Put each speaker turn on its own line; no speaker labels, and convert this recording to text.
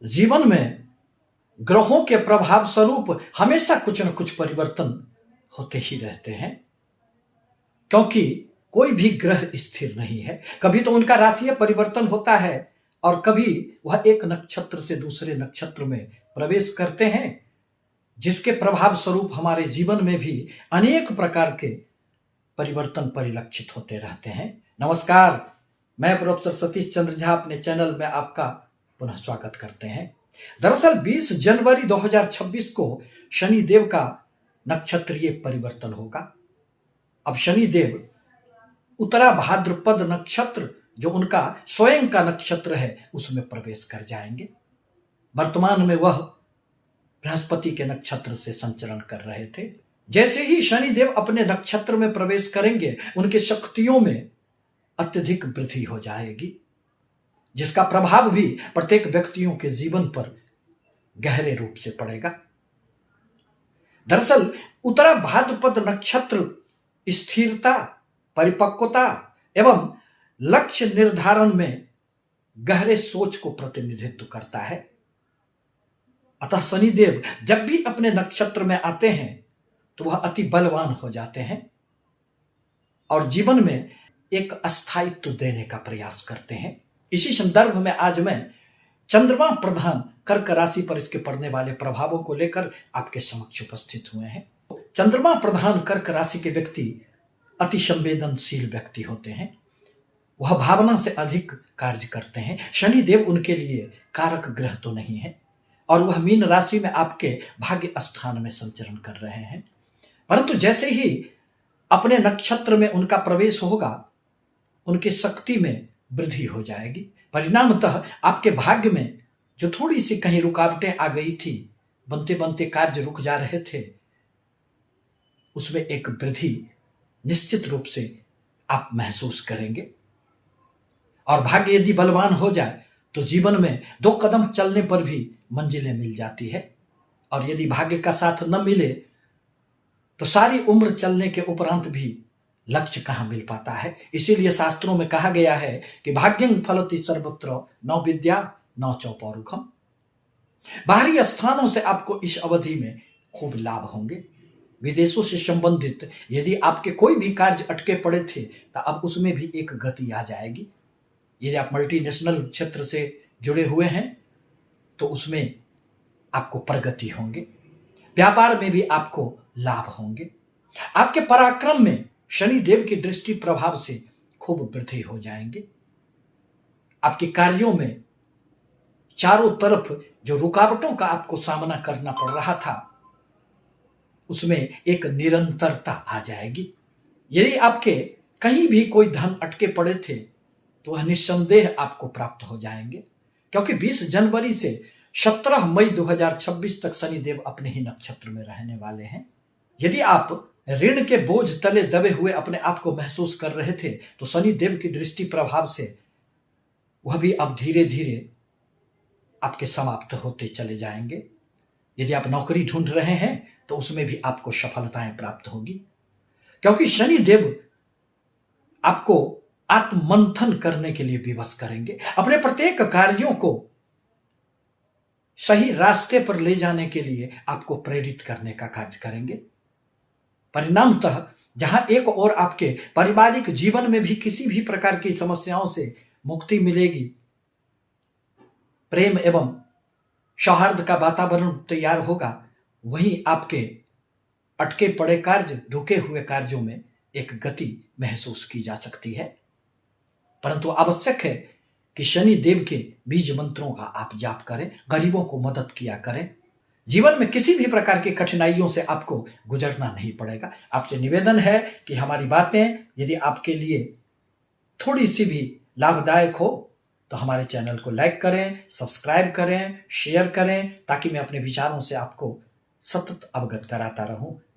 जीवन में ग्रहों के प्रभाव स्वरूप हमेशा कुछ न कुछ परिवर्तन होते ही रहते हैं, क्योंकि कोई भी ग्रह स्थिर नहीं है। कभी तो उनका राशिय परिवर्तन होता है और कभी वह एक नक्षत्र से दूसरे नक्षत्र में प्रवेश करते हैं, जिसके प्रभाव स्वरूप हमारे जीवन में भी अनेक प्रकार के परिवर्तन परिलक्षित होते रहते हैं। नमस्कार, मैं प्रोफेसर सतीश चंद्र झा अपने चैनल में आपका पुनः स्वागत करते हैं। दरअसल 20 जनवरी 2026 को शनिदेव का नक्षत्रीय परिवर्तन होगा। अब शनिदेव उत्तरा भाद्रपद नक्षत्र, जो उनका स्वयं का नक्षत्र है, उसमें प्रवेश कर जाएंगे। वर्तमान में वह बृहस्पति के नक्षत्र से संचरण कर रहे थे। जैसे ही शनिदेव अपने नक्षत्र में प्रवेश करेंगे, उनकी शक्तियों में अत्यधिक वृद्धि हो जाएगी, जिसका प्रभाव भी प्रत्येक व्यक्तियों के जीवन पर गहरे रूप से पड़ेगा। दरअसल उत्तरा भाद्रपद नक्षत्र स्थिरता, परिपक्वता एवं लक्ष्य निर्धारण में गहरे सोच को प्रतिनिधित्व करता है। अतः शनिदेव जब भी अपने नक्षत्र में आते हैं तो वह अति बलवान हो जाते हैं और जीवन में एक अस्थायित्व देने का प्रयास करते हैं। इसी संदर्भ में आज मैं चंद्रमा प्रधान कर्क राशि पर इसके पड़ने वाले प्रभावों को लेकर आपके समक्ष उपस्थित हुए हैं। चंद्रमा प्रधान कर्क राशि के व्यक्ति अति संवेदनशील व्यक्ति होते हैं। वह भावना से अधिक कार्य करते हैं। शनिदेव उनके लिए कारक ग्रह तो नहीं है और वह मीन राशि में आपके भाग्य स्थान में संचरण कर रहे हैं, परंतु जैसे ही अपने नक्षत्र में उनका प्रवेश होगा, उनकी शक्ति में वृद्धि हो जाएगी। परिणामतः आपके भाग्य में जो थोड़ी सी कहीं रुकावटें आ गई थी, बनते बनते कार्य रुक जा रहे थे, उसमें एक वृद्धि निश्चित रूप से आप महसूस करेंगे। और भाग्य यदि बलवान हो जाए तो जीवन में 2 कदम चलने पर भी मंजिलें मिल जाती है, और यदि भाग्य का साथ न मिले तो सारी उम्र चलने के उपरांत भी लक्ष्य कहाँ मिल पाता है। इसीलिए शास्त्रों में कहा गया है कि भाग्यं फलति सर्वत्र न विद्या न च पौरुखम। बाहरी स्थानों से आपको इस अवधि में खूब लाभ होंगे। विदेशों से संबंधित यदि आपके कोई भी कार्य अटके पड़े थे तो अब उसमें भी एक गति आ जाएगी। यदि आप मल्टीनेशनल क्षेत्र से जुड़े हुए हैं तो उसमें आपको प्रगति होंगे। व्यापार में भी आपको लाभ होंगे। आपके पराक्रम में शनिदेव की दृष्टि प्रभाव से खूब वृद्धि हो जाएंगे। आपके कार्यों में चारों तरफ जो रुकावटों का आपको सामना करना पड़ रहा था, उसमें एक निरंतरता आ जाएगी। यदि आपके कहीं भी कोई धन अटके पड़े थे तो वह निस्संदेह आपको प्राप्त हो जाएंगे, क्योंकि 20 जनवरी से 17 मई 2026 तक शनिदेव अपने ही नक्षत्र में रहने वाले हैं। यदि आप ऋण के बोझ तले दबे हुए अपने आप को महसूस कर रहे थे तो शनिदेव की दृष्टि प्रभाव से वह भी अब धीरे धीरे आपके समाप्त होते चले जाएंगे। यदि आप नौकरी ढूंढ रहे हैं तो उसमें भी आपको सफलताएं प्राप्त होगी, क्योंकि शनिदेव आपको आत्ममंथन करने के लिए विवश करेंगे। अपने प्रत्येक कार्यों को सही रास्ते पर ले जाने के लिए आपको प्रेरित करने का कार्य करेंगे। परिणामतः जहां एक और आपके पारिवारिक जीवन में भी किसी भी प्रकार की समस्याओं से मुक्ति मिलेगी, प्रेम एवं सौहार्द का वातावरण तैयार होगा, वहीं आपके अटके पड़े कार्य, रुके हुए कार्यों में एक गति महसूस की जा सकती है। परंतु आवश्यक है कि शनि देव के बीज मंत्रों का आप जाप करें, गरीबों को मदद किया करें। जीवन में किसी भी प्रकार की कठिनाइयों से आपको गुजरना नहीं पड़ेगा। आपसे निवेदन है कि हमारी बातें यदि आपके लिए थोड़ी सी भी लाभदायक हो तो हमारे चैनल को लाइक करें, सब्सक्राइब करें, शेयर करें, ताकि मैं अपने विचारों से आपको सतत अवगत कराता रहूं।